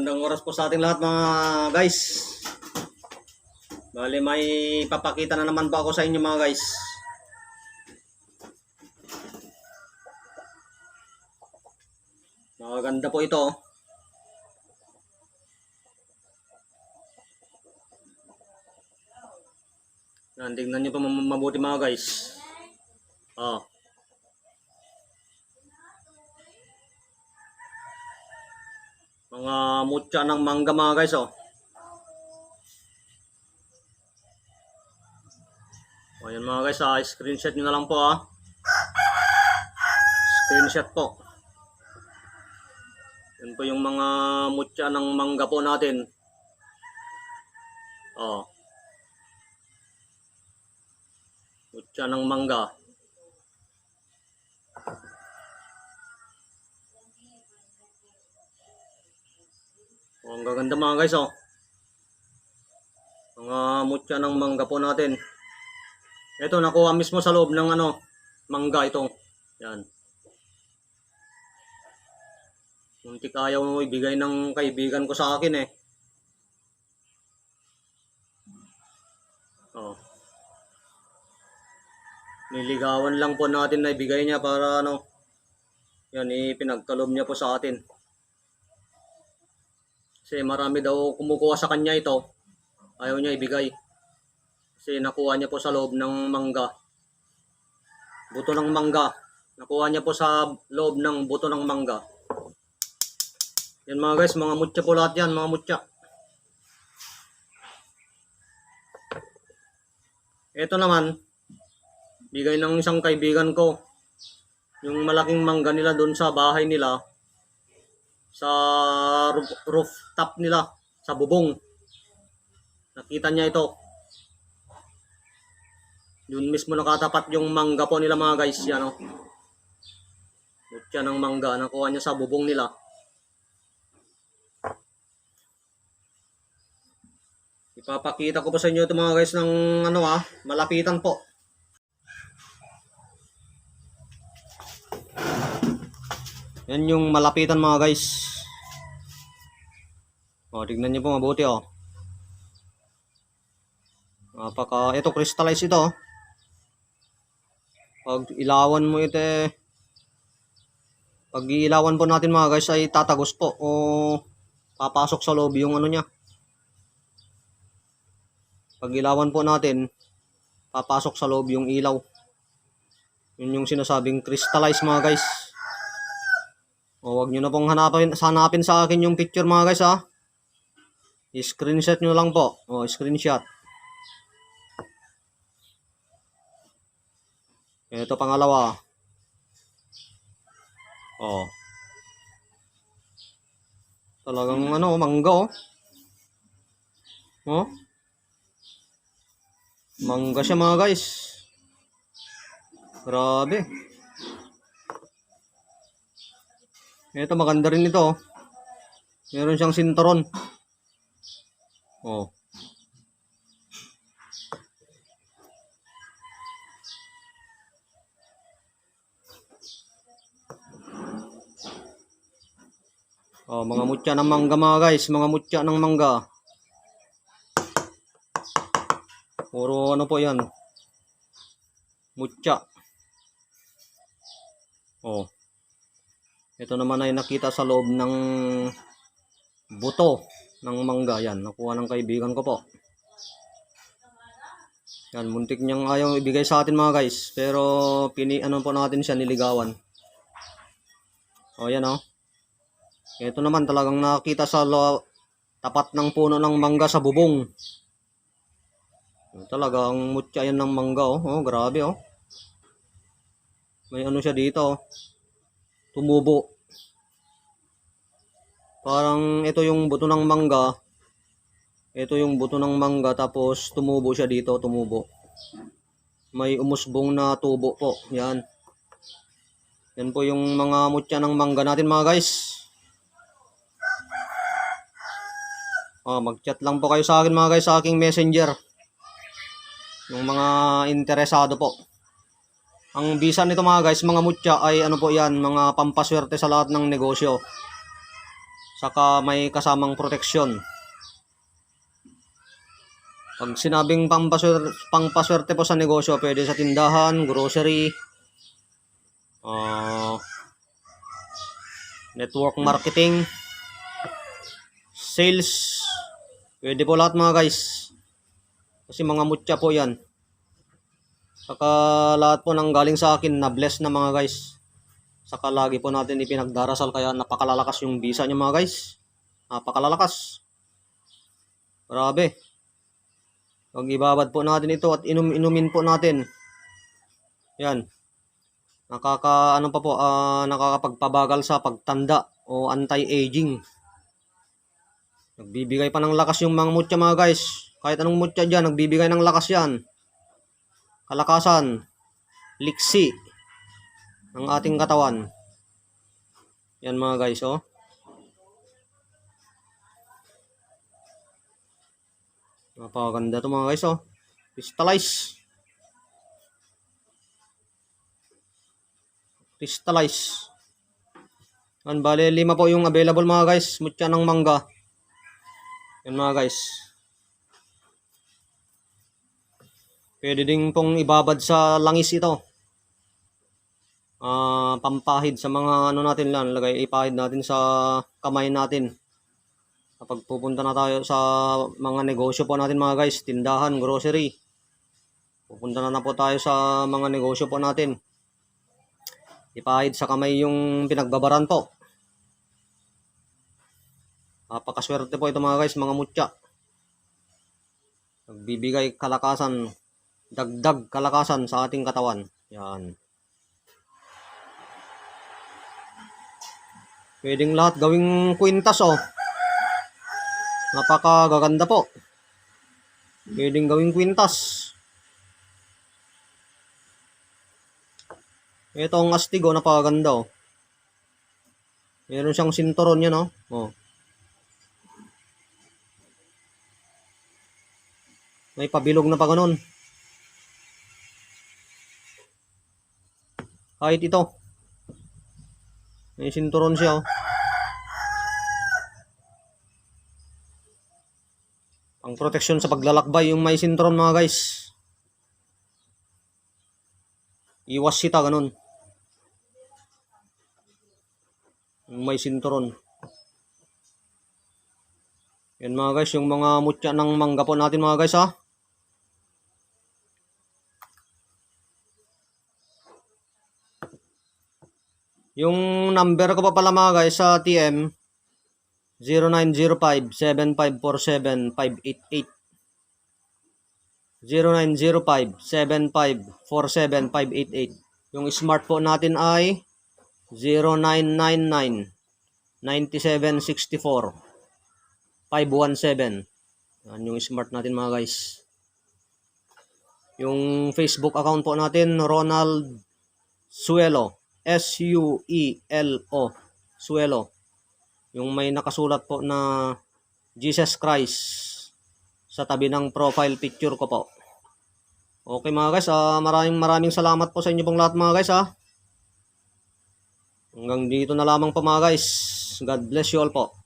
Magandang oras po sa ating lahat mga guys. Bali may papakita na naman po ako sa inyo mga guys. Maganda po ito. Tingnan nyo po mabuti mga guys. Mga mutya ng mangga mga guys Ayan mga guys, screenshot nyo na lang po Screenshot po. Yan po yung mga mutya ng mangga po natin. Mutya ng mangga. Ang gaganda mga guys mga mutya ng mangga po natin. Ito nakuha mismo sa loob ng mangga ito. Yan. Muntik ayaw mo ibigay ng kaibigan ko sa akin Niligawan lang po natin na ibigay niya para yan, ipinagkalob niya po sa atin. Kasi marami daw kumukuha sa kanya ito. Ayaw niya ibigay. Kasi nakuha niya po sa loob ng mangga. Buto ng mangga. Nakuha niya po sa loob ng buto ng mangga. Yan mga guys, mga mutya po lahat yan, mga mutya. Ito naman, bigay ng isang kaibigan ko. Yung malaking mangga nila doon sa bahay nila. Sa rooftop nila, sa bubong. Nakita niya ito. Doon mismo nakatapat yung mangga po nila mga guys. Yan Mutya ng mangga. Nakuha niya sa bubong nila. Ipapakita ko po sa inyo ito mga guys ng malapitan po. Yan yung malapitan mga guys. Tignan niyo po mabuti ito crystallize ito. Pag ilawan mo ito pag ilawan po natin mga guys ay tatagos po o papasok sa loob yung niya. Pag ilawan po natin papasok sa loob yung ilaw. Yun yung sinasabing crystallize mga guys. Huwag nyo na pong hanapin sa akin yung picture mga guys I-screenshot nyo lang po. Screenshot. Ito pangalawa. Talagang mangga Mangga siya mga guys. Grabe. Ito maganda rin ito. Meron siyang sinturon. Mga mutya ng mangga mga guys, mga mutya ng mangga. Puro po yan. Mutya. Ito naman ay nakita sa loob ng buto ng mangga. Yan, nakuha ng kaibigan ko po. Yan, muntik niyang ayaw ibigay sa atin mga guys. Pero po natin siya, niligawan. Yan Ito naman talagang nakita sa tapat ng puno ng mangga sa bubong. Talagang mutya yan ng mangga grabe May siya dito tumubo. Parang ito yung buto ng mangga. Ito yung buto ng mangga tapos tumubo siya dito, tumubo. May umusbong na tubo po. Yan. Yan po yung mga mutya ng mangga natin mga guys. Mag-chat lang po kayo sa akin mga guys sa aking messenger. Yung mga interesado po. Ang bisa nito mga guys, mga mutya ay po yan, mga pampaswerte sa lahat ng negosyo. Saka may kasamang proteksyon. Pag sinabing pangpaswerte po sa negosyo, pwede sa tindahan, grocery, network marketing, sales, pwede po lahat mga guys. Kasi mga mutya po yan. Saka lahat po nang galing sa akin na bless na mga guys. Saka lagi po natin ipinagdarasal kaya napakalalakas yung bisa niya mga guys. Napakalalakas. Grabe. Pag ibabad po natin ito at inumin po natin. Yan. Nakakapagpabagal sa pagtanda o anti-aging. Nagbibigay pa ng lakas yung mga mutya mga guys. Kahit anong mutya dyan, nagbibigay ng lakas yan. Kalakasan. Liksi. Ng ating katawan. Yan mga guys, oh. Napakaganda to mga guys, oh. Crystallize. Crystallize. Yan, bale 5 po yung available mga guys. Mutya ng mangga. Yan mga guys. Pwede din pong ibabad sa langis ito. Pampahid sa mga ano natin lang. Ipahid natin sa kamay natin. Kapag pupunta na tayo sa mga negosyo po natin mga guys, tindahan, grocery. Pupunta na po tayo sa mga negosyo po natin. Ipahid sa kamay yung pinagbabaran po. Napakaswerte po ito mga guys, mga mutya. Nagbibigay kalakasan, dagdag kalakasan sa ating katawan. Yan. Pwedeng lahat gawing kwintas, oh. Napakagaganda po. Pwedeng gawing kwintas. Ito ang astig, oh, napakaganda, oh. Meron siyang sinturon yan, oh. Oh. May pabilog na pa ganun. Kahit ito. May sinturon siya, oh. Ang proteksyon sa paglalakbay, yung may sinturon mga guys. Iwas sita, ganun. Yung may sinturon. Yan mga guys, yung mga mutya ng mangga po natin mga guys, ha. Yung number ko pa pala mga guys sa TM, 0905-7547-588. 0905-7547-588. Yung smart po natin ay 0999-9764-517. Yan yung smart natin mga guys. Yung Facebook account po natin, Ronald Suelo. S-U-E-L-O. Suelo. Yung may nakasulat po na Jesus Christ sa tabi ng profile picture ko po. Okay mga guys, maraming salamat po sa inyo pong lahat mga guys, ha. Hanggang dito na lamang po mga guys. God bless you all po.